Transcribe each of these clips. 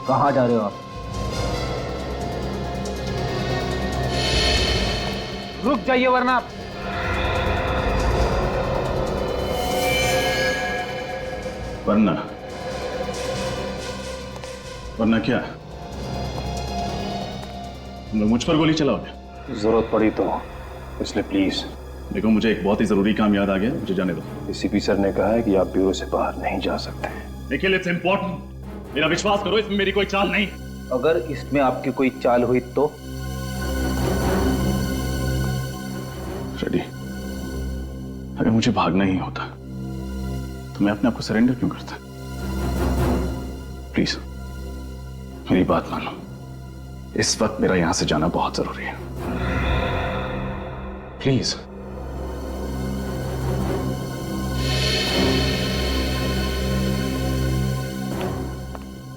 कहाँ जा रहे हो आप? रुक जाइए वरना। वरना वरना क्या? तुम लोग मुझ पर गोली चलाओगे? जरूरत पड़ी तो, इसलिए प्लीज। देखो, मुझे एक बहुत ही जरूरी काम याद आ गया, मुझे जाने दो। सीपी सर ने कहा है कि आप ब्यूरो से बाहर नहीं जा सकते। निखिल, इट्स इम्पोर्टेंट, मेरा विश्वास करो, इसमें मेरी कोई चाल नहीं। अगर इसमें आपकी कोई चाल हुई तो? रेडी, अगर मुझे भागना ही होता तो मैं अपने आप को सरेंडर क्यों करता? प्लीज मेरी बात मानो, इस वक्त मेरा यहां से जाना बहुत जरूरी है। प्लीज।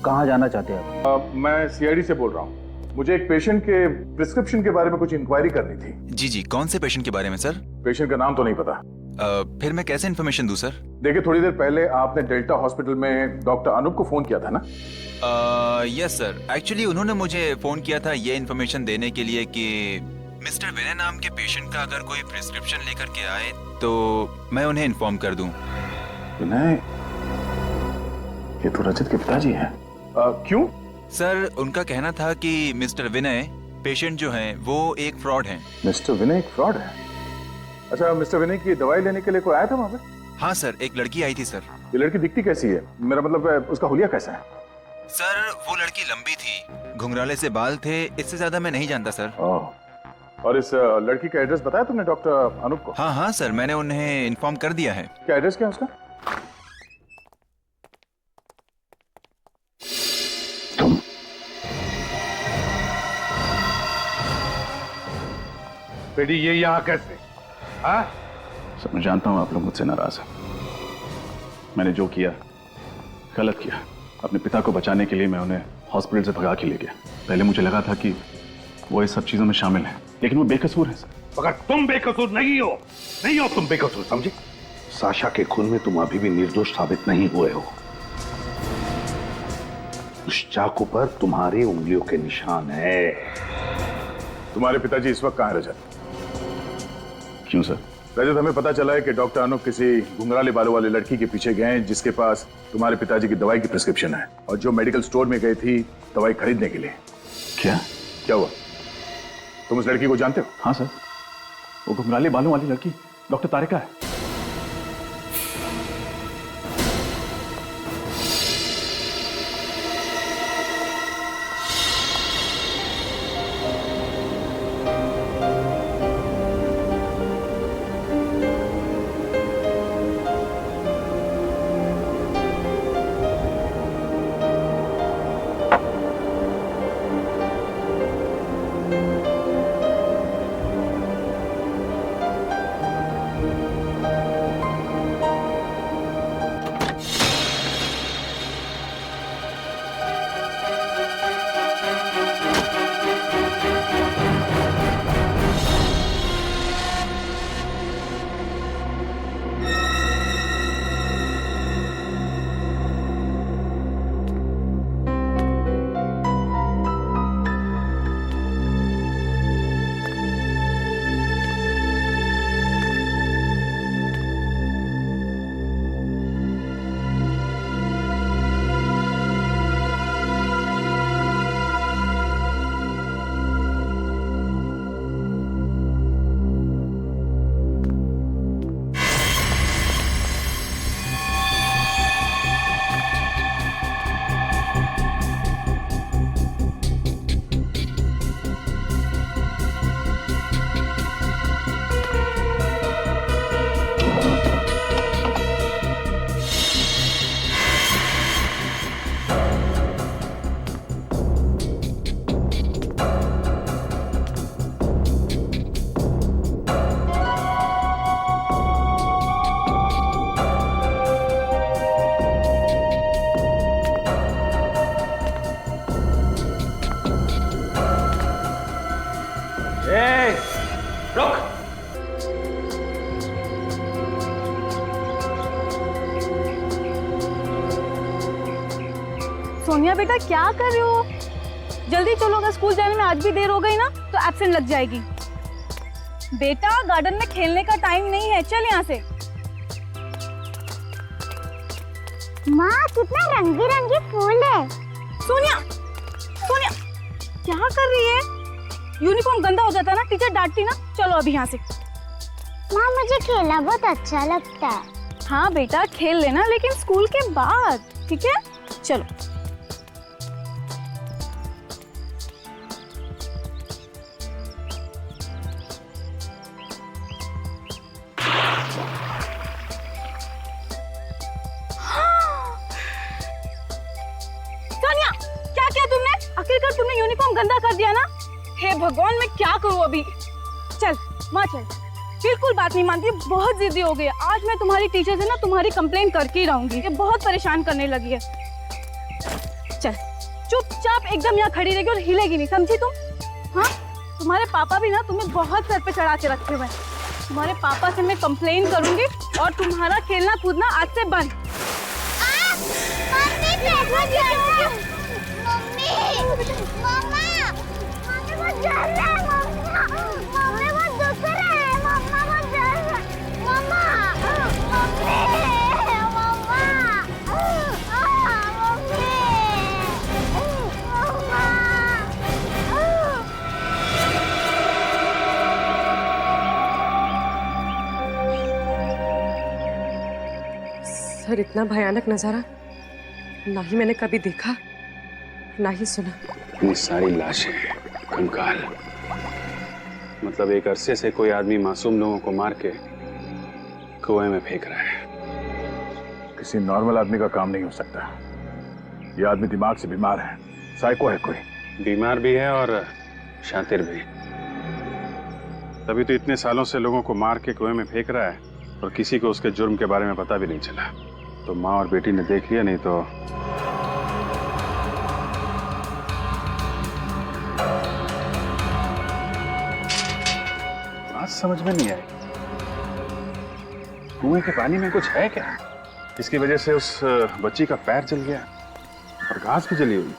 कहाँ जाना चाहते हैं आप? मैं सीआईडी से बोल रहा हूँ। मुझे एक पेशेंट के प्रिस्क्रिप्शन के बारे में कुछ इंक्वायरी करनी थी। जी जी, कौन से पेशेंट के बारे में सर? पेशेंट का नाम तो नहीं पता। फिर मैं कैसे इन्फॉर्मेशन दूं सर? देखिए, थोड़ी देर पहले आपने डेल्टा हॉस्पिटल में डॉक्टर अनूप को फोन किया था ना? यस सर, एक्चुअली उन्होंने मुझे फोन किया था ये इन्फॉर्मेशन देने के लिए कि मिस्टर विनय नाम के पेशेंट का अगर कोई प्रिस्क्रिप्शन लेकर के आए तो मैं उन्हें इन्फॉर्म कर दूं। विनय, ये तो रजत के पिताजी हैं। क्यों? सर, उनका कहना था कि मिस्टर विनय पेशेंट जो हैं वो एक फ्रॉड हैं। मिस्टर विनय एक फ्रॉड है? अच्छा, मिस्टर विनय की दवाई लेने के लिए कोई आया था वहां पे? हाँ सर, एक लड़की आई थी सर। ये लड़की दिखती कैसी है? मेरा मतलब उसका हुलिया कैसा है? सर, वो लड़की लंबी थी, घुंघराले से बाल थे, इससे ज्यादा मैं नहीं जानता सर। और इस लड़की का एड्रेस बताया तुमने डॉक्टर अनूप को? हाँ हाँ सर, मैंने उन्हें इन्फॉर्म कर दिया है। क्या एड्रेस क्या है उसका? बेटी, ये यहाँ कैसे? हाँ? सर, मैं जानता हूं आप लोग मुझसे नाराज हैं। मैंने जो किया गलत किया। अपने पिता को बचाने के लिए मैं उन्हें हॉस्पिटल से भगा के ले गया। पहले मुझे लगा था कि वो इस सब चीजों में शामिल है, लेकिन वो बेकसूर है सर। मगर तुम बेकसूर नहीं हो, नहीं हो तुम बेकसूर, समझे? साशा के खून में तुम अभी भी निर्दोष साबित नहीं हुए हो। उस चाकू पर तुम्हारी उंगलियों के निशान है। तुम्हारे पिताजी इस वक्त कहाँ है रजत? क्यों सर? रजत, हमें पता चला है कि डॉक्टर अनूप किसी घुंघराले बालों वाली लड़की के पीछे गए हैं जिसके पास तुम्हारे पिताजी की दवाई की प्रिस्क्रिप्शन है, और जो मेडिकल स्टोर में गई थी दवाई खरीदने के लिए। क्या? क्या हुआ? तुम उस लड़की को जानते हो? हाँ सर, वो घुंघराले बालों वाली लड़की डॉक्टर तारिका है। सोनिया बेटा क्या कर रहे हो? जल्दी चलो, अगर स्कूल जाने में आज भी देर हो गई ना तो एब्सेंट लग जाएगी। बेटा गार्डन में खेलने का टाइम नहीं है, चल यहाँ से। माँ कितना रंगी रंगी फूल है। सोनिया, सोनिया क्या कर रही है? यूनिफॉर्म गंदा हो जाता ना, टीचर डांटती ना। चलो अभी यहाँ से। माँ मुझे खेलना बहुत अच्छा लगता है। हाँ बेटा खेल लेना, लेकिन स्कूल के बाद, ठीक है? चलो। सोनिया क्या किया तुमने? आखिरकार तुमने यूनिफॉर्म गंदा कर दिया ना। हे भगवान, मैं क्या करूँ अभी? चल माँ चल। बिल्कुल बात नहीं मानती, बहुत जिद्दी हो गई है। आज मैं तुम्हारी टीचर से ना तुम्हारी कंप्लेंट करके ही रहूंगी। ये बहुत परेशान करने लगी है। चल चुपचाप एकदम यहाँ खड़ी रहेगी और हिलेगी नहीं, समझी तुम? हाँ, तुम्हारे पापा भी ना तुम्हें बहुत सर पे चढ़ा के रखे हुए हैं। तुम्हारे पापा से मैं कंप्लेन करूंगी और तुम्हारा खेलना कूदना आज से बंद। सर, इतना भयानक नजारा ना ही मैंने कभी देखा ना ही सुना। इतनी सारी लाशें, कंकाल, मतलब एक अरसे से कोई आदमी मासूम लोगों को मार के कुएं में फेंक रहा है। किसी नॉर्मल आदमी का काम नहीं हो सकता। ये आदमी दिमाग से बीमार है, साइको है कोई। बीमार भी है और शातिर भी। तभी तो इतने सालों से लोगों को मार के कुएं में फेंक रहा है और किसी को उसके जुर्म के बारे में पता भी नहीं चला। तो माँ और बेटी ने देख लिया, नहीं तो बात समझ में नहीं आई। कुएं के पानी में कुछ है क्या? इसकी वजह से उस बच्ची का पैर जल गया और घास भी जली हुई।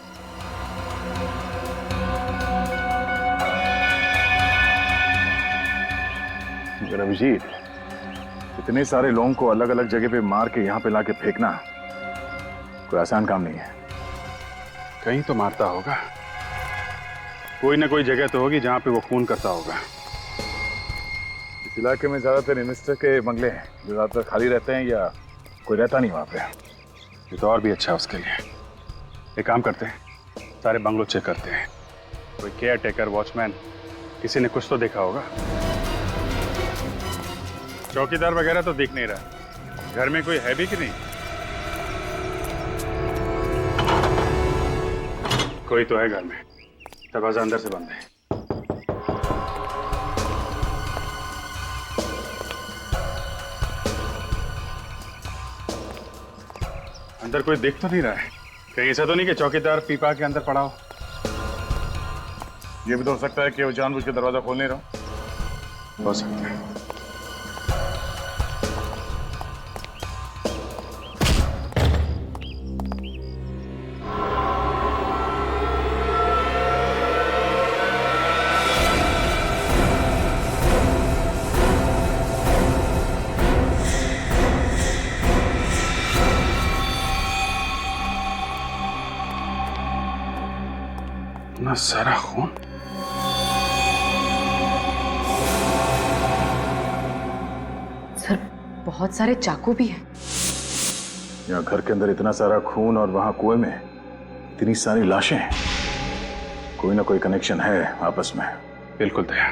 अभिजीत, इतने सारे लोगों को अलग अलग जगह पे मार के यहाँ पे लाके फेंकना कोई आसान काम नहीं है। कहीं तो मारता होगा, कोई ना कोई जगह तो होगी जहाँ पे वो खून करता होगा। इस इलाके में ज्यादातर इन्वेस्टर के बंगले हैं जो ज्यादातर खाली रहते हैं या कोई रहता नहीं वहाँ पे। ये तो और भी अच्छा है उसके लिए। एक काम करते हैं, सारे बंगलों चेक करते हैं। कोई केयर टेकर, वॉचमैन, किसी ने कुछ तो देखा होगा। चौकीदार वगैरह तो दिख नहीं रहा। घर में कोई है भी कि नहीं? कोई तो है घर में, दरवाजा अंदर से बंद है। अंदर कोई देख तो नहीं रहा है? कहीं ऐसा तो नहीं कि चौकीदार पीपा के अंदर पड़ा हो? ये भी तो हो सकता है कि वो जानबूझ के दरवाजा खोल नहीं रहा। हो सकता है। इतना सारा खून। सर, बहुत सारे चाकू भी हैं। यहाँ घर के अंदर इतना सारा खून और वहां कुएं में इतनी सारी लाशें हैं। कोई ना कोई कनेक्शन है आपस में। बिल्कुल दया,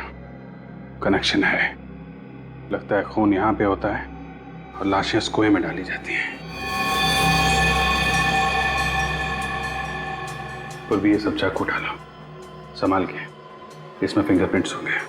कनेक्शन है। लगता है खून यहाँ पे होता है और लाशें उस कुएं में डाली जाती हैं। और भी ये सब चाकू उठा लो, संभाल के। इसमें फिंगरप्रिंट्स होंगे।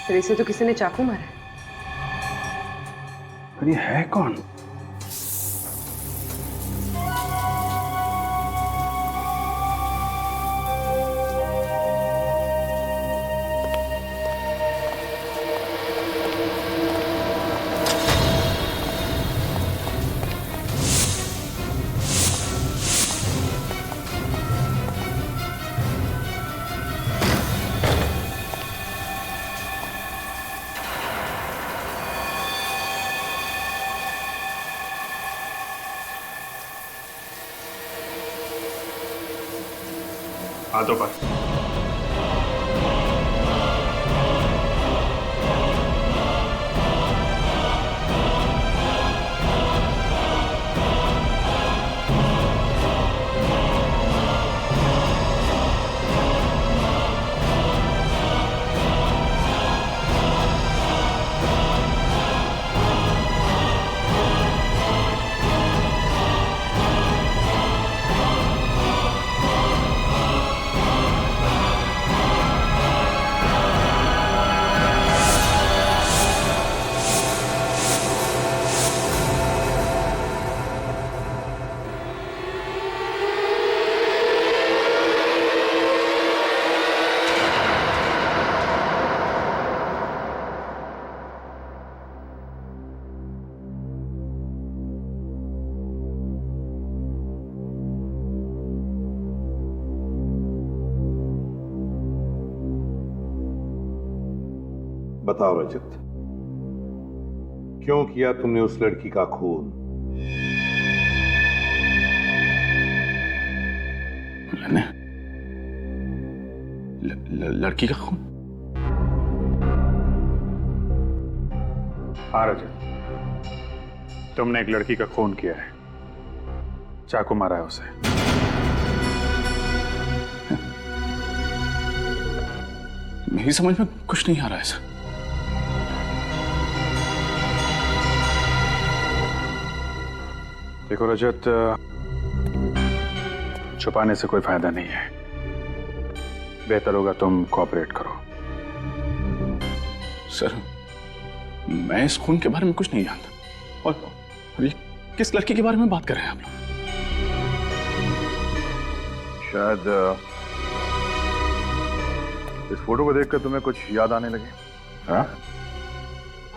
सर इसे तो किसी ने चाकू मारा है। पर ये है कौन? हाथों पर। बताओ रजत, क्यों किया तुमने उस लड़की का खून? मैंने लड़की का खून? हाँ रजत, तुमने एक लड़की का खून किया है, चाकू मारा है उसे। मेरी समझ में कुछ नहीं आ रहा है सर। देखो रजत, छुपाने से कोई फायदा नहीं है। बेहतर होगा तुम कोऑपरेट करो। सर, मैं इस खून के बारे में कुछ नहीं जानता। और ये किस लड़की के बारे में बात कर रहे हैं आप लोग? शायद इस फोटो को देखकर तुम्हें कुछ याद आने लगे। हाँ,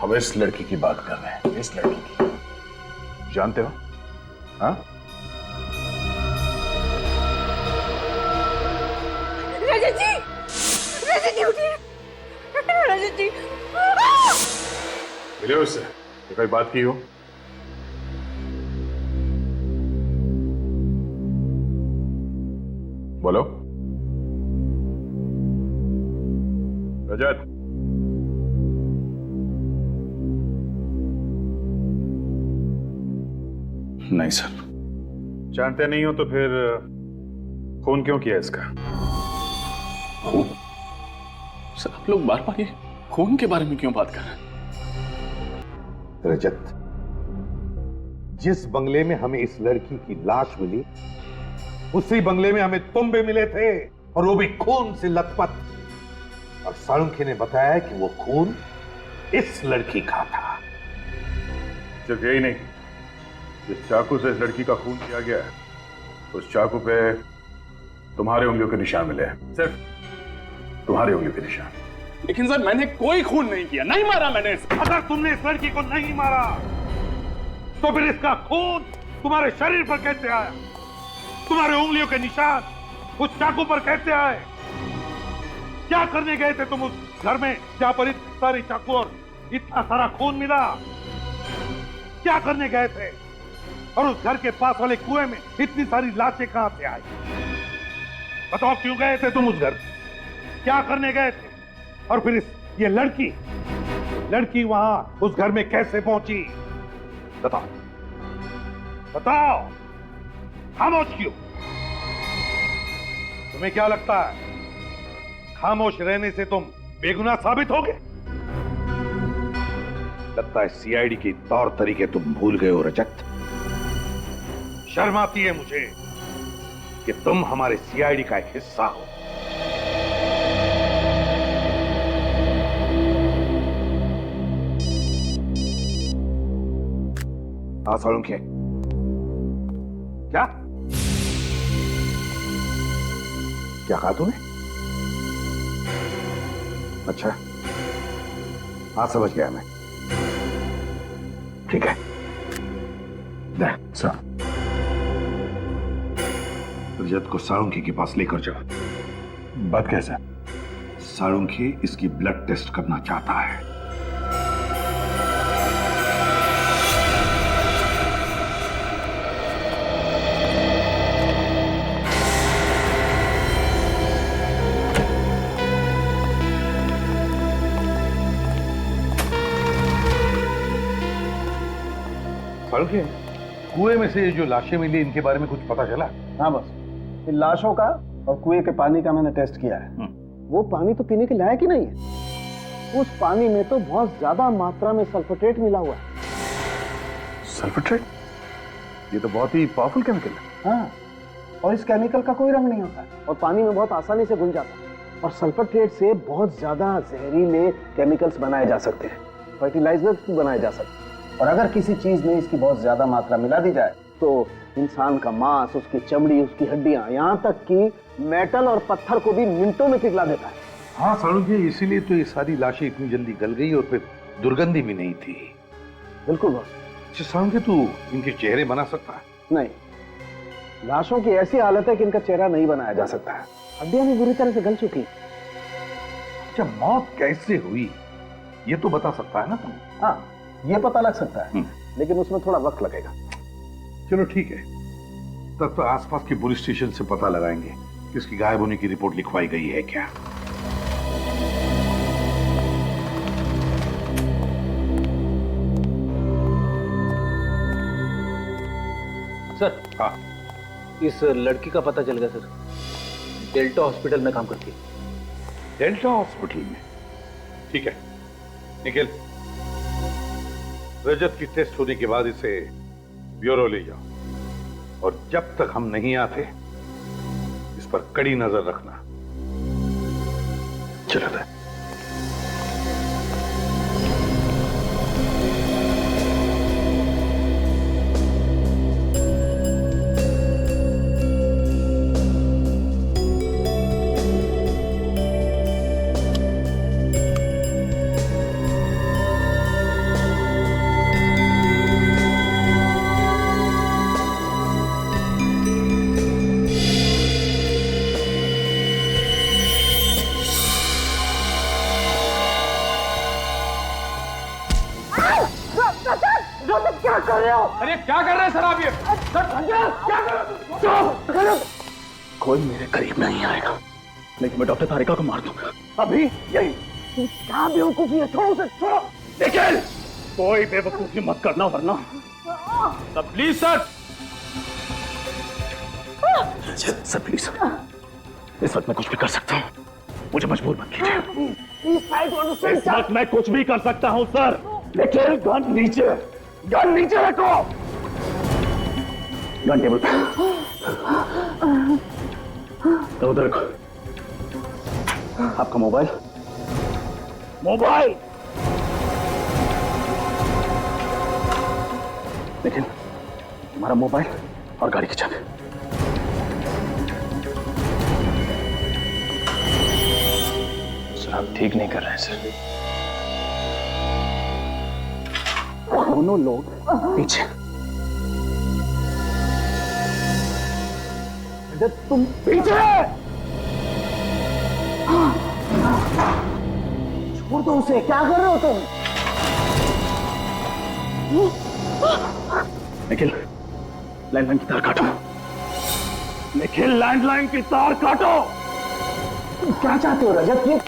हम इस लड़की की बात कर रहे हैं। इस लड़की की जानते हो? हाँ, रजत जी, रजत जी उठिए, रजत जी। मिले उससे तो कोई बात की हो? बोलो रजत। नहीं सर। जानते नहीं हो तो फिर खून क्यों किया इसका? खून? सर, आप लोग बार बार ये खून के बारे में क्यों बात कर रहे हैं? रजत, जिस बंगले में हमें इस लड़की की लाश मिली, उसी बंगले में हमें तुम भी मिले थे, और वो भी खून से लथपथ। और साळुंखे ने बताया कि वो खून इस लड़की का था। सिर्फ यही नहीं, जिस चाकू से इस लड़की का खून किया गया है, उस चाकू पे तुम्हारे उंगलियों के निशान मिले हैं। सिर्फ तुम्हारे उंगलियों के निशान। लेकिन सर, मैंने कोई खून नहीं किया, नहीं मारा मैंने इसे। अगर तुमने इस लड़की को नहीं मारा तो फिर इसका खून तुम्हारे शरीर पर कैसे आया? तुम्हारे उंगलियों के निशान उस चाकू पर कैसे आए? क्या करने गए थे तुम उस घर में जहां पर इतने सारे चाकू और इतना सारा खून मिला? क्या करने गए थे? और उस घर के पास वाले कुएं में इतनी सारी लाशें कहां से आई? बताओ, क्यों गए थे तुम उस घर? क्या करने गए थे? और फिर ये लड़की वहां उस घर में कैसे पहुंची? बताओ, बताओ, खामोश क्यों? तुम्हें क्या लगता है खामोश रहने से तुम बेगुनाह साबित होगे? लगता है सीआईडी के तौर तरीके तुम भूल गए हो रजत। शर्म आती है मुझे कि तुम हमारे सीआईडी का एक हिस्सा हो। हाँ सालुंखे, क्या क्या कहा तूने? अच्छा, हाँ समझ गया मैं। ठीक है, सर। रजत को सालुंखे के पास लेकर जाओ। बात कैसे? सालुंखे इसकी ब्लड टेस्ट करना चाहता है। सालुंखे, कुएं में से जो लाशें मिली इनके बारे में कुछ पता चला? हाँ बस, इन लाशों का और कुएं के पानी का मैंने टेस्ट किया है। वो पानी तो पीने के लायक ही नहीं है। उस पानी में तो बहुत ज्यादा मात्रा में सल्फेट मिला हुआ है। सल्फेट? ये तो बहुत ही पावरफुल केमिकल है। हाँ, और इस केमिकल का कोई रंग नहीं होता और पानी में बहुत आसानी से घुल जाता है। और सल्फेट से बहुत ज्यादा जहरीले केमिकल्स बनाए जा सकते हैं, फर्टिलाइजर्स भी बनाए जा सकते हैं। और अगर किसी चीज में इसकी बहुत ज्यादा मात्रा मिला दी जाए तो इंसान का मांस, उसकी चमड़ी, उसकी हड्डियां, यहाँ तक कि मेटल और पत्थर को भी मिनटों में पिघला देता है। हाँ सालुंखे, इसीलिए तो ये सारी लाशें इतनी जल्दी गल गई और फिर दुर्गंधी भी नहीं थी। बिल्कुल बॉस। अच्छा सालुंखे, तू इनके चेहरे बना सकता है? नहीं, लाशों की ऐसी हालत है कि इनका चेहरा नहीं बनाया जा सकता है। हड्डियां भी बुरी तरह से गल चुकी। अच्छा, मौत कैसे हुई ये तो बता सकता है ना तू? हाँ, ये पता लग सकता है, लेकिन उसमें थोड़ा वक्त लगेगा। चलो ठीक है, तब तो आसपास के पुलिस स्टेशन से पता लगाएंगे कि इसकी गायब होने की रिपोर्ट लिखवाई गई है क्या। सर, हाँ, इस लड़की का पता चल गया सर। डेल्टा हॉस्पिटल में काम करती है। डेल्टा हॉस्पिटल में? ठीक है, निखिल, रजत की टेस्ट होने के बाद इसे ब्यूरो ले जाओ और जब तक हम नहीं आते इस पर कड़ी नजर रखना। चलो था। अरे क्या कर रहे हैं सर आप ये? क्या कर रहे हो? कोई मेरे करीब नहीं आएगा, लेकिन मैं डॉक्टर तारिका को मार दूंगा अभी यही। क्या बेवकूफी है, छोड़ो उसे, छोड़ो। निखिल, कोई बेवकूफी मत करना वरना। Sir please sir. Sir please, इस वक्त मैं कुछ भी कर सकता हूँ, मुझे मजबूर मत कीजिए। इस वक्त मैं कुछ भी कर सकता हूँ सर। निखिल, गन नीचे, गन नीचे रखो। गन टेबल पे, तो उधर रखो। आपका मोबाइल, मोबाइल। लेकिन हमारा मोबाइल और गाड़ी की चाबी। सर आप ठीक नहीं कर रहे हैं सर। दोनों लोग पीछे। तुम पीछे, छोड़ दो उसे, क्या कर रहे हो तुम? निखिल, लैंडलाइन की तार काटो। निखिल, लैंडलाइन की तार काटो। तुम क्या चाहते हो रजत? ये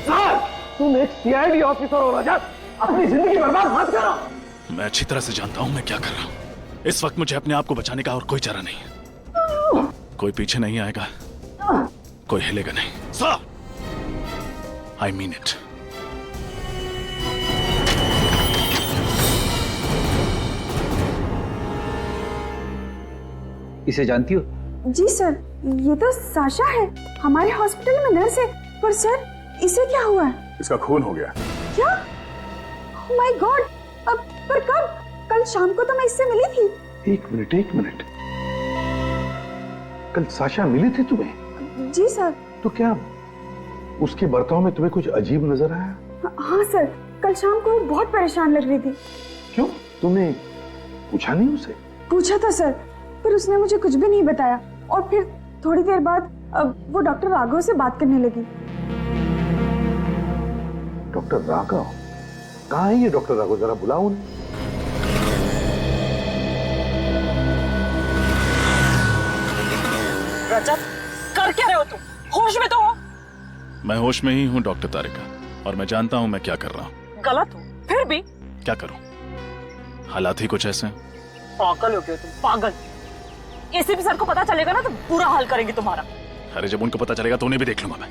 सर, तुम एक सीआईडी ऑफिसर हो रजत, अपनी जिंदगी बर्बाद मत करो। मैं अच्छी तरह से जानता हूं मैं क्या कर रहा हूं। इस वक्त मुझे अपने आप को बचाने का और कोई चारा नहीं है। कोई पीछे नहीं आएगा, कोई हिलेगा नहीं। Sir, I mean it. इसे जानती हो? जी सर, ये तो साशा है, हमारे हॉस्पिटल में नर्स है। पर सर, इसे क्या हुआ है? इसका खून हो गया। क्या? Oh my God! अब पर कब? कल शाम को तो मैं इससे मिली थी। एक मिनट। कल साशा मिली थी तुम्हें? जी सर। तो क्या उसके बर्ताव में तुम्हें कुछ अजीब नजर आया? हाँ सर, कल शाम को वो बहुत परेशान लग रही थी। क्यों? तुमने पूछा नहीं उसे? पूछा था सर, पर उसने मुझे कुछ भी नहीं बताया। और फिर थोड़ी देर बाद वो डॉक्टर राघव से बात करने लगी। डॉक्टर राघव? कहाँ है ये डॉक्टर राघव? जरा बुलाओ उन्हें। रजत, कर क्या रहे हो तुम? होश में तो हो? मैं होश में ही हूँ डॉक्टर तारिका, और मैं जानता हूँ मैं क्या कर रहा हूँ। गलत हो, फिर भी? क्या करूँ, हालात ही कुछ ऐसे हैं। पागल हो गए तुम, पागल। एसीपी सर को पता चलेगा ना तो बुरा हाल करेंगे तुम्हारा। अरे जब उनको पता चलेगा तो उन्हें भी देख लूंगा मैं।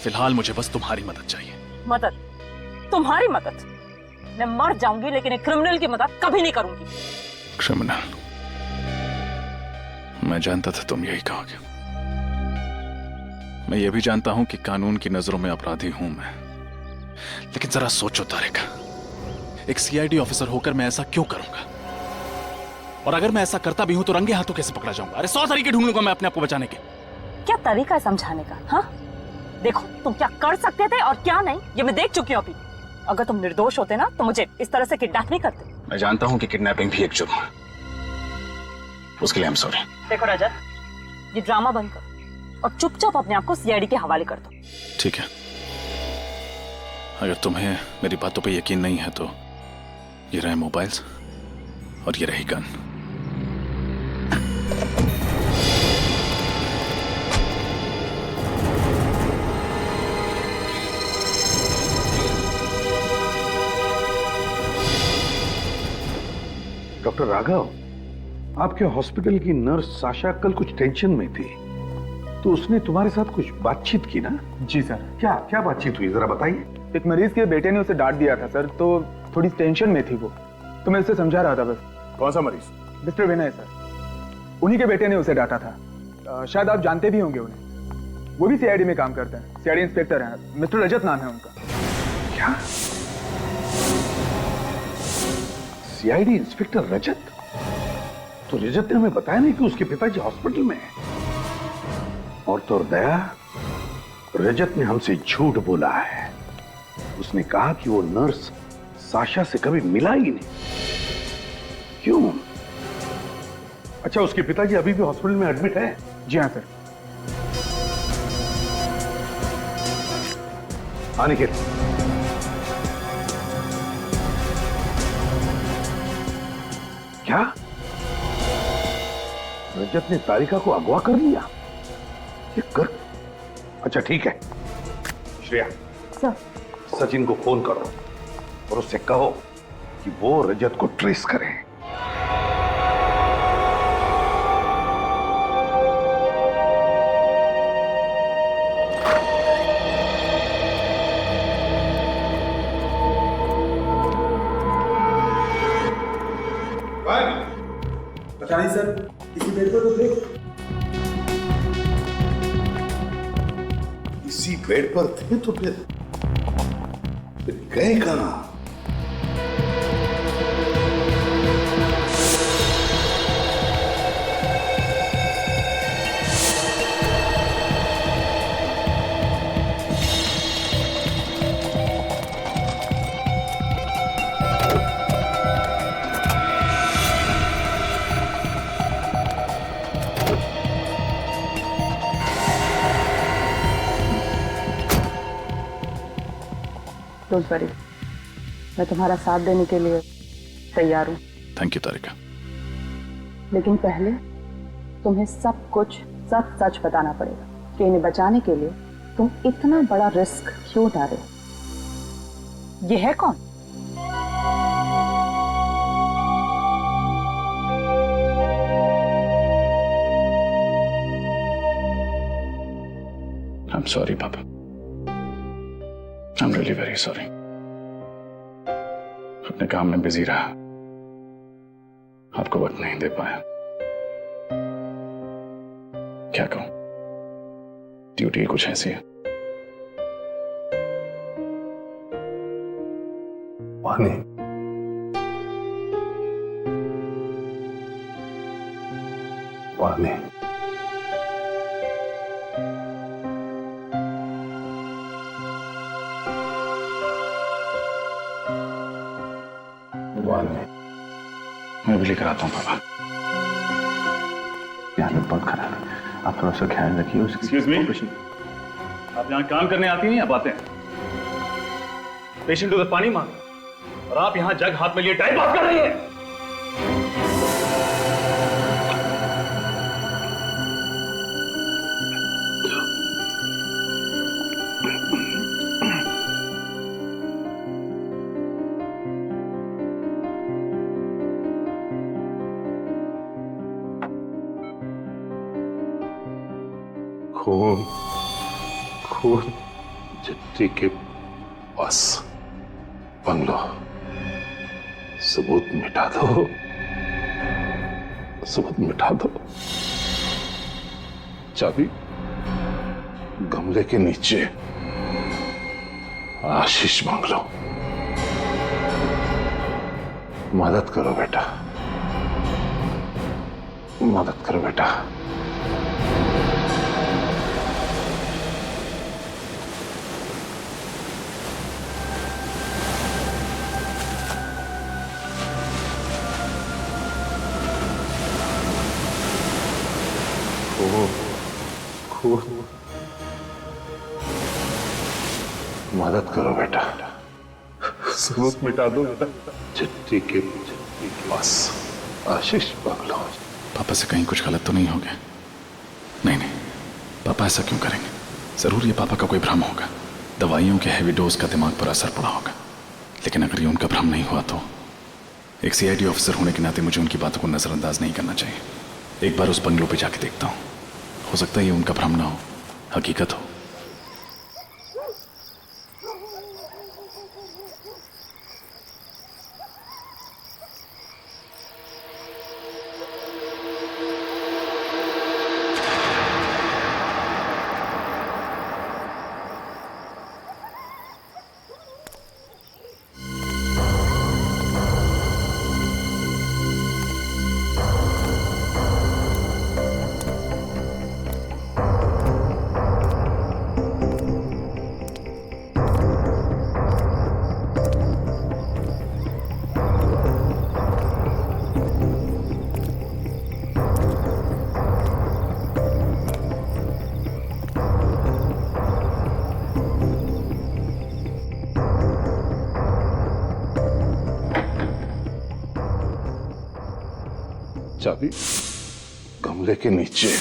फिलहाल मुझे बस तुम्हारी मदद चाहिए। मदद? तुम्हारी मदद? मैं मर जाऊंगी लेकिन एक क्रिमिनल की मदद कभी नहीं करूंगी। क्रिमिनल? मैं जानता था तुम यही कहोगे। मैं ये भी जानता हूं कि कानून की नजरों में अपराधी हूं मैं, लेकिन जरा सोचो तारिका, एक सीआईडी ऑफिसर होकर मैं ऐसा क्यों करूंगा? और अगर मैं ऐसा करता भी हूं तो रंगे हाथों कैसे पकड़ा जाऊंगा? अरे 100 तरीके ढूंढ लूंगा मैं अपने आप को बचाने के। क्या तरीका है समझाने का? हाँ, देखो तुम क्या कर सकते थे और क्या नहीं ये मैं देख चुकी हूँ अभी। अगर तुम निर्दोष होते ना तो मुझे इस तरह से किडनैप नहीं करते। मैं जानता हूं कि किडनैपिंग भी एक जुर्म है, उसके लिए आई एम सॉरी। देखो रजत, ये ड्रामा बंद करो और चुपचाप अपने आप को सीआईडी के हवाले कर दो। ठीक है, अगर तुम्हें मेरी बातों पे यकीन नहीं है तो ये रहे मोबाइल्स और ये रही गन। डॉक्टर राघव, आपके हॉस्पिटल की नर्स साशा कल कुछ टेंशन में थी, तो उसने तुम्हारे साथ कुछ बातचीत की ना? जी सर। क्या बातचीत हुई, जरा बताइए। एक मरीज के बेटे ने उसे डांट दिया था सर, तो थोड़ी टेंशन में थी वो, तो मैं उसे समझा रहा था बस। कौन सा मरीज? मिस्टर विनय सर, उन्हीं के बेटे ने उसे डांटा था। शायद आप जानते भी होंगे उन्हें, वो भी सीआईडी में काम करते हैं, सीआईडी इंस्पेक्टर हैं, मिस्टर रजत नाम है उनका। क्या? सीआईडी इंस्पेक्टर रजत? तो रजत ने हमें बताया नहीं कि उसके पिताजी हॉस्पिटल में हैं। और तो और दया, रजत ने हमसे झूठ बोला है। उसने कहा कि वो नर्स साशा से कभी मिला ही नहीं। क्यों? अच्छा, उसके पिताजी अभी भी हॉस्पिटल में एडमिट है? जी हाँ सर। आने के। क्या? रजत ने तारिका को अगवा कर लिया? ये कर? अच्छा ठीक है, श्रेया सर, सचिन को फोन करो और उससे कहो कि वो रजत को ट्रेस करे। पता नहीं सर, किसी बेड पर तो देख। इसी बेड पर थे तो फिर गए कहां? डोंट वरी, मैं तुम्हारा साथ देने के लिए तैयार हूँ। थैंक यू तारिका। लेकिन पहले तुम्हें सब कुछ सच सच बताना पड़ेगा कि इन्हें बचाने के लिए तुम इतना बड़ा रिस्क क्यों उठा रहे हो। ये है कौन? I'm sorry, Papa. I'm really very sorry. अपने काम में बिजी रहा, आपको वक्त नहीं दे पाया। क्या कहूं, ड्यूटी कुछ ऐसी है। पानी पानी पानी। मैं भी लेकर आता हूँ पापा। हालत बहुत खराब है, आप थोड़ा सा ख्याल रखिए। एक्सक्यूज मी, आप यहाँ काम करने आती हैं या आते हैं? पेशेंट उधर पानी मांग रहा है और आप यहाँ जग हाथ में लिए टाइम पास कर रही हैं। खून खून चिट्ठी के पास बंगलो, सबूत मिटा दो, सबूत मिटा दो। चाबी गमले के नीचे, आशीष बंगलो। मदद करो बेटा, मदद करो बेटा। खून, मदद करो बेटा, सबूत मिटा दो बेटा। चिट्ठी के पास आशीष बंगलो। पापा से कहीं कुछ गलत तो नहीं हो गया? नहीं नहीं, पापा ऐसा क्यों करेंगे? जरूर ये पापा का कोई भ्रम होगा, दवाइयों के हैवी डोज का दिमाग पर असर पड़ा होगा। लेकिन अगर ये उनका भ्रम नहीं हुआ तो एक सीआईडी ऑफिसर होने के नाते मुझे उनकी बातों को नजरअंदाज नहीं करना चाहिए। एक बार उस बंगलो पे जाके देखता हूँ, हो सकता है ये उनका भ्रम ना हो, हकीकत हो। चाबी गमले के नीचे।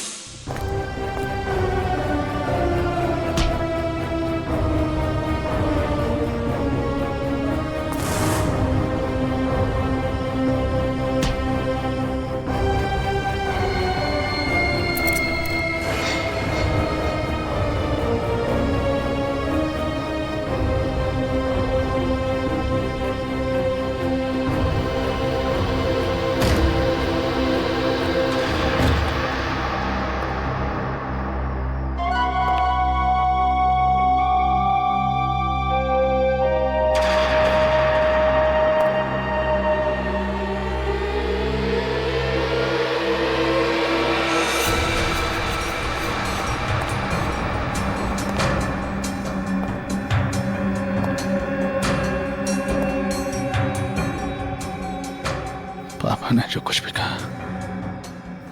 पापा ने जो कुछ भी कहा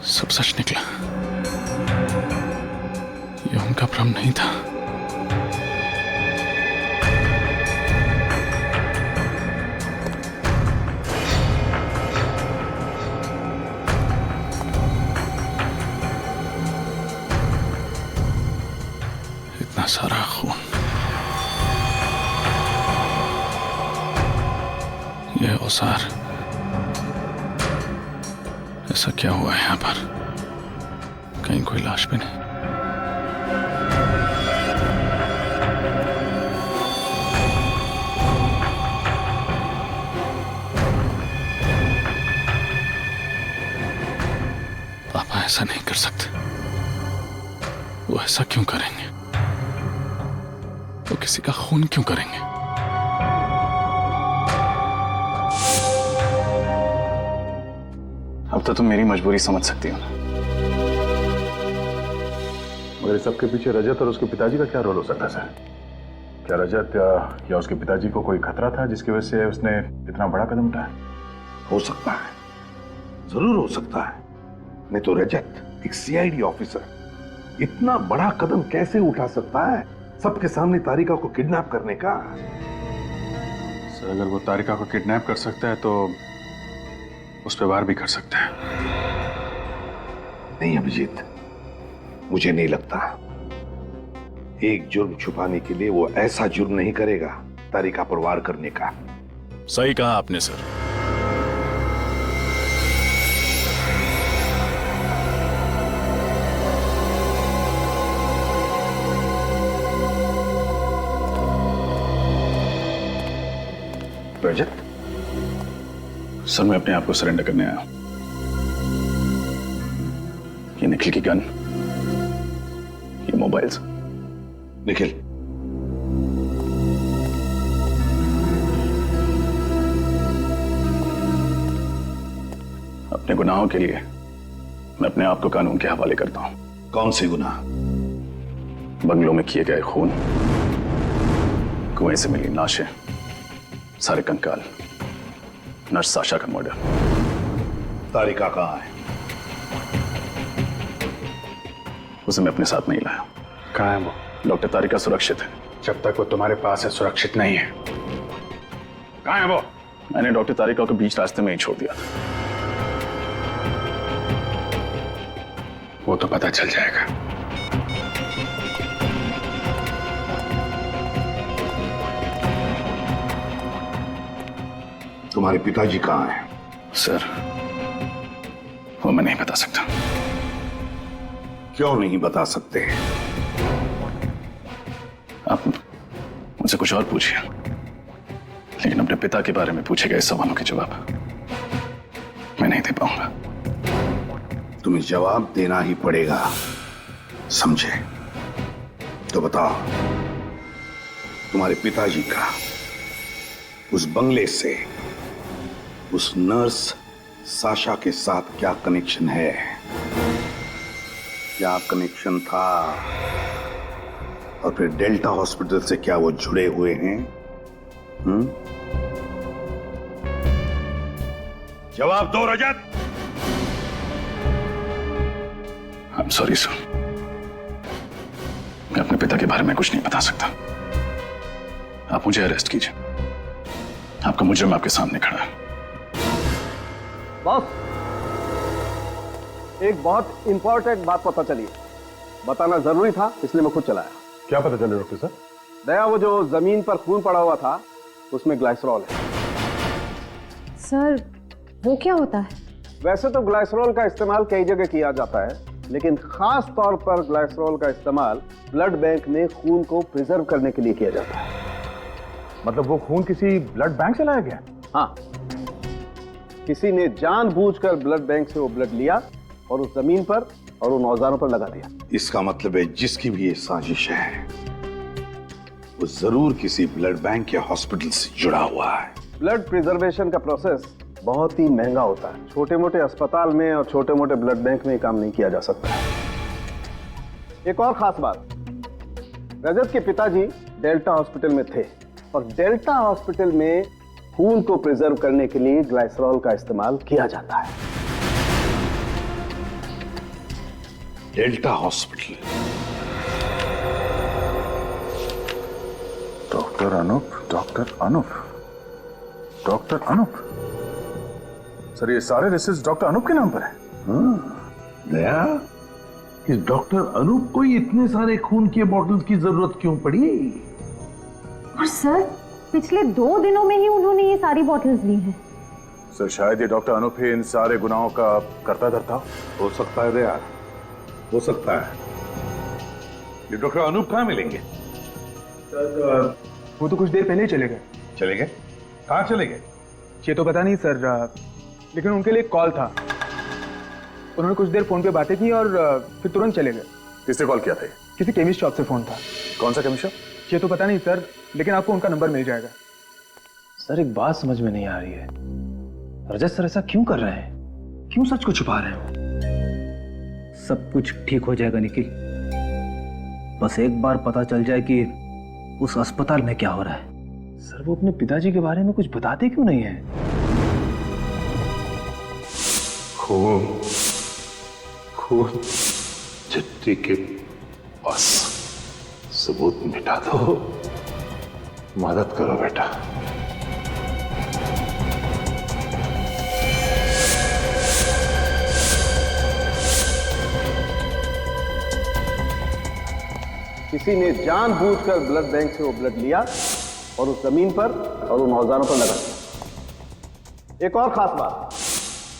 सब सच निकला। ये उनका भ्रम नहीं था। इतना सारा खून, ये औजार, ऐसा क्या हुआ है यहाँ पर? कहीं कोई लाश भी नहीं। पापा ऐसा नहीं कर सकते। वो ऐसा क्यों करेंगे? वो किसी का खून क्यों करेंगे? तो तुम मेरी मजबूरी समझ सकती हो ना। मगर इस सबके पीछे रजत और उसके पिताजी का क्या रोल हो सकता है सर? क्या रजत या उसके पिताजी को कोई खतरा था जिसकी वजह से उसने इतना बड़ा कदम उठाया? हो सकता है, जरूर हो सकता है। नहीं तो रजत एक सीआईडी ऑफिसर इतना बड़ा कदम कैसे उठा सकता है सबके सामने तारिका को किडनैप करने का? सर अगर वो तारिका को किडनैप कर सकता है तो उस पर वार भी कर सकता है। नहीं अभिजीत, मुझे नहीं लगता। एक जुर्म छुपाने के लिए वो ऐसा जुर्म नहीं करेगा तारिका पर वार करने का। सही कहा आपने सर। रजत, सर मैं अपने आप को सरेंडर करने आया। ये निखिल की गन, ये मोबाइल्स। निखिल, अपने गुनाहों के लिए मैं अपने आप को कानून के हवाले करता हूं। कौन से गुनाह? बंगलों में किए गए खून, कुएं से मिली लाशें, सारे कंकाल, नर्स साशा का मर्डर। तारिका कहां है? उसे मैं अपने साथ नहीं लाया। कहाँ है वो? डॉक्टर तारिका सुरक्षित है। जब तक वो तुम्हारे पास है सुरक्षित नहीं है। कहाँ है वो? मैंने डॉक्टर तारिका को बीच रास्ते में ही छोड़ दिया था। वो तो पता चल जाएगा। तुम्हारे पिताजी कहां हैं? सर वो मैं नहीं बता सकता। क्यों नहीं बता सकते? आप मुझसे कुछ और पूछिए, लेकिन अपने पिता के बारे में पूछे गए सवालों के जवाब मैं नहीं दे पाऊंगा। तुम्हें जवाब देना ही पड़ेगा, समझे? तो बताओ, तुम्हारे पिताजी का उस बंगले से उस नर्स साशा के साथ क्या कनेक्शन है? क्या कनेक्शन था? और फिर डेल्टा हॉस्पिटल से क्या वो जुड़े हुए हैं? जवाब दो रजत। I'm sorry सर, मैं अपने पिता के बारे में कुछ नहीं बता सकता। आप मुझे अरेस्ट कीजिए, आपका मुजरिम आपके सामने खड़ा है। बॉस, एक बहुत इंपॉर्टेंट बात पता चली है, बताना जरूरी था इसलिए मैं खुद चलाया। क्या पता चले डॉक्टर साहब? दया, वो जो जमीन पर खून पड़ा हुआ था उसमें ग्लाइसरॉल है। सर वो क्या होता है? वैसे तो ग्लाइसरॉल का इस्तेमाल कई जगह किया जाता है, लेकिन खास तौर पर ग्लाइसरॉल का इस्तेमाल ब्लड बैंक में खून को प्रिजर्व करने के लिए किया जाता है। मतलब वो खून किसी ब्लड बैंक से लाया गया? हाँ, किसी ने जानबूझकर ब्लड बैंक से वो ब्लड लिया और उस जमीन पर और उन औजारों पर लगा दिया। इसका मतलब है जिसकी भी ये साजिश है वो जरूर किसी ब्लड बैंक या हॉस्पिटल से जुड़ा हुआ है। ब्लड प्रिजर्वेशन का प्रोसेस बहुत ही महंगा होता है। छोटे मोटे अस्पताल में और छोटे मोटे ब्लड बैंक में काम नहीं किया जा सकता। एक और खास बात, रजत के पिताजी डेल्टा हॉस्पिटल में थे और डेल्टा हॉस्पिटल में खून को प्रिजर्व करने के लिए ग्लाइसरॉल का इस्तेमाल किया जाता है। Delta hospital. Doctor Anup, doctor Anup, doctor Anup. Sir ये सारे रिसर्च डॉक्टर अनूप के नाम पर है? दया, इस डॉक्टर अनूप को ही इतने सारे खून के बॉटल्स की जरूरत क्यों पड़ी? और सर पिछले 2 दिनों में ही उन्होंने ये सारी बॉटल्स ली हैं। सर शायद ये डॉक्टर अनूप ही इन सारे गुनाहों का करता धरता हो सकता है दया, हो सकता है। ये डॉक्टर अनूप कहाँ मिलेंगे? सर वो तो कुछ देर पहले ही चले गए। चले गए? कहाँ चले गए? ये तो पता नहीं सर, लेकिन उनके लिए एक कॉल था। उन्होंने कुछ देर फोन पे बातें की और फिर तुरंत चले गए। किसने कॉल किया था? किसी केमिस्ट शॉप से फोन था। कौन सा केमिस्ट शॉप? ये तो पता नहीं सर, लेकिन आपको उनका नंबर मिल जाएगा। सर एक बात समझ में नहीं आ रही है, रजत सर ऐसा क्यों कर रहे हैं? क्यों सच को छुपा रहे हो? सब कुछ ठीक हो जाएगा निखिल, बस एक बार पता चल जाए कि उस अस्पताल में क्या हो रहा है। सर वो अपने पिताजी के बारे में कुछ बताते क्यों नहीं है? खून खून चिट्ठी के बस सबूत मिटा दो। मदद करो बेटा। किसी ने जानबूझकर ब्लड बैंक से वो ब्लड लिया और उस जमीन पर और उन औजारों पर लगा दिया। एक और खास बात,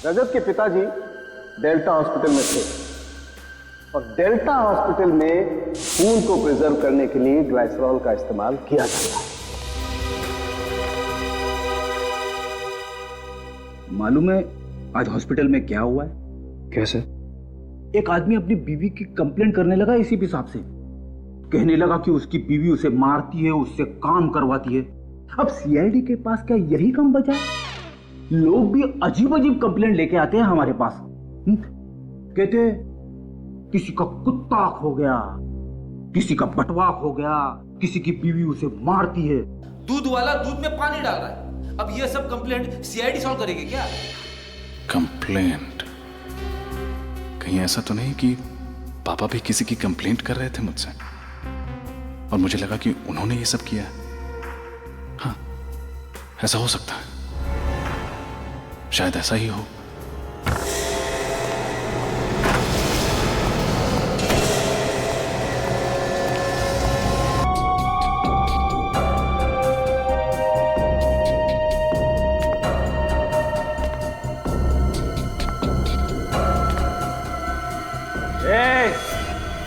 रजत के पिताजी डेल्टा हॉस्पिटल में थे और डेल्टा हॉस्पिटल में खून को प्रिजर्व करने के लिए ग्लाइसरॉल का इस्तेमाल किया जाता है। मालूम है आज हॉस्पिटल में क्या हुआ है? कैसे? एक आदमी अपनी बीवी की कंप्लेंट करने लगा इसी हिसाब से। कहने लगा कि उसकी बीवी उसे मारती है, उससे काम करवाती है। अब सीआईडी के पास क्या यही काम बचा? लोग भी अजीब अजीब कंप्लेंट लेके आते हैं हमारे पास। कहते हैं किसी का कुत्ता खो गया, किसी का बटवाक हो गया, किसी की बीवी उसे मारती है। दूध वाला दूध में पानी डाल रहा है। अब ये सब कंप्लेंट सीआईडी सॉल्व करेगी क्या? कंप्लेंट? कहीं ऐसा तो नहीं कि पापा भी किसी की कंप्लेंट कर रहे थे मुझसे और मुझे लगा कि उन्होंने ये सब किया? हाँ, ऐसा हो सकता है, शायद ऐसा ही हो।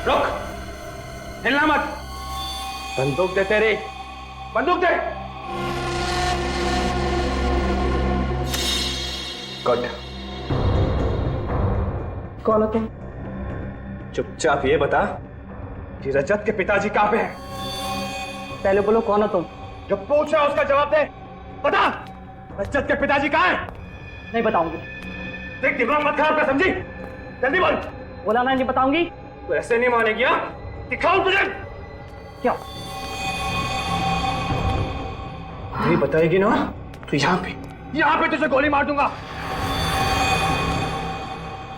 रुक, हिलना मत। बंदूक दे तेरी, बंदूक दे। कट। कौन हो तुम? चुपचाप ये बता कि रजत के पिताजी कहां पे हैं? पहले बोलो कौन हो तुम? जो पूछ रहा है उसका जवाब दे। बता, रजत के पिताजी कहां हैं? नहीं बताऊंगी। देख दिमाग मत खराब कर, समझी? जल्दी बोल। बोला ना नहीं बताऊंगी। तू ऐसे नहीं मानेगी? हाँ, दिखाऊं तुझे। क्या? नहीं बताएगी ना तो यहाँ पे तुझे गोली मार दूंगा।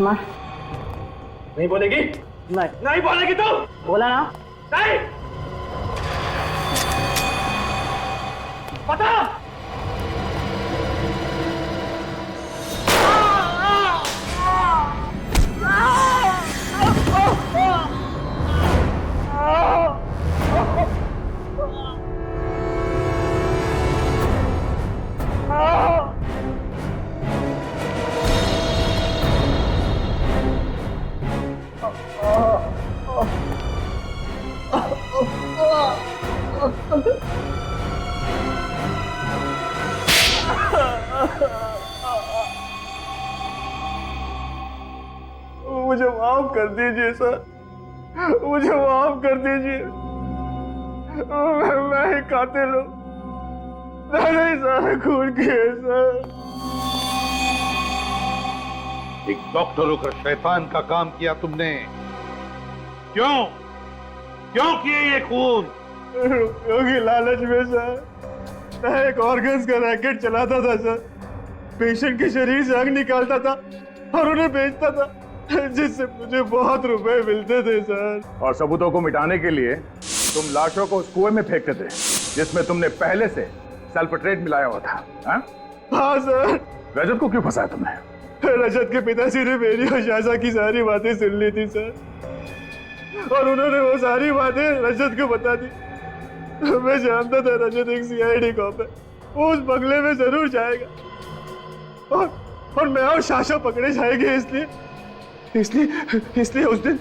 मार। नहीं बोलेगी? नहीं बोलेगी तू? बोला ना। नहीं। बता। मुझे माफ कर दीजिए सर, मुझे माफ कर दीजिए। मैं ही कातिल हूँ, मैंने ही सारा खून किया सर। एक डॉक्टर होकर शैतान का काम किया तुमने। क्यों क्यों किए ये खून? क्योंकि लालच में सर मैं एक ऑर्गन्स का रैकेट चलाता था सर। पेशेंट के शरीर से अंग निकालता था और उन्हें बेचता था, जिससे मुझे बहुत रुपए मिलते थे सर। और सबूतों को मिटाने के लिए तुम लाशों को उस कुएं में फेंकते थे जिसमें तुमने पहले से सल्फेट्रेट मिलाया हुआ था। हाँ सर। रजत को क्यों फंसाया तुमने? रजत के पिताजी ने मेरी और शाशा की सारी बातें सुन ली थी सर, और उन्होंने वो सारी बातें रजत को बता दी। मैं जानता था रजत एक सीआईडी कॉप है, वो उस बंगले में जरूर जाएगा और मैं और शाशा पकड़े जाएंगे। इसलिए उस दिन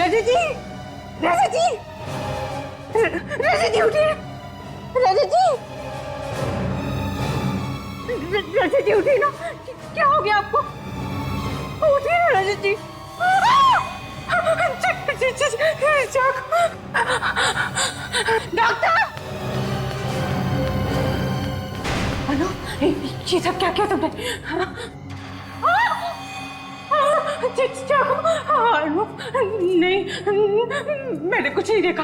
रजत जी, रजत जी, रजत जी उठिए, रजत जी, रजत जी उठिए ना, क्या हो गया आपको? उठिए ना रजत जी। डॉक्टर, अनु, ये सब क्या किया तुमने? अनु, नहीं, मैंने कुछ नहीं देखा,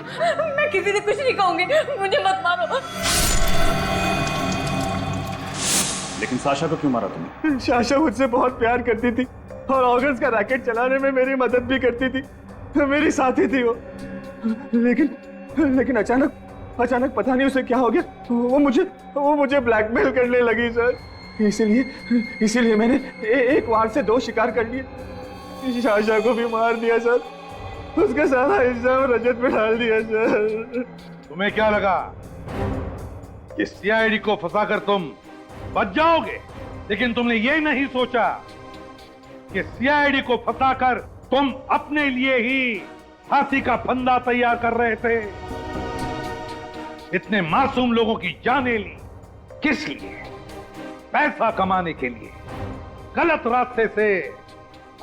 मैं किसी से कुछ नहीं कहूंगी, मुझे मत मारो। लेकिन साशा को क्यों मारा तुमने? साशा मुझसे बहुत प्यार करती थी और ऑगस्ट का रैकेट चलाने में मेरी मदद भी करती थी, मेरी साथी थी वो। लेकिन अचानक पता नहीं उसे क्या हो गया, वो मुझे ब्लैकमेल करने लगी सर। इसीलिए मैंने एक वार से 2 शिकार कर लिए। साशा को भी मार दिया सर, उसका सारा इल्जाम रजत पे डाल दिया सर। तुम्हें क्या लगा कि सीआईडी को फंसाकर तुम बच जाओगे? लेकिन तुमने ये नहीं सोचा कि सीआईडी को फंसाकर तुम अपने लिए ही फांसी का फंदा तैयार कर रहे थे। इतने मासूम लोगों की जानें ली, किस लिए? पैसा कमाने के लिए, गलत रास्ते से।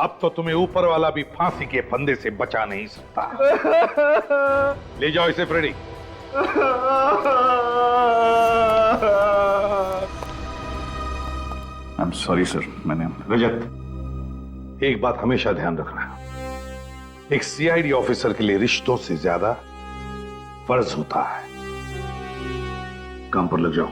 अब तो तुम्हें ऊपर वाला भी फांसी के फंदे से बचा नहीं सकता। ले जाओ इसे Freddy. I am sorry sir, मैंने रजत, एक बात हमेशा ध्यान रखना, एक सीआईडी ऑफिसर के लिए रिश्तों से ज्यादा फर्ज होता है। काम पर लग जाओ।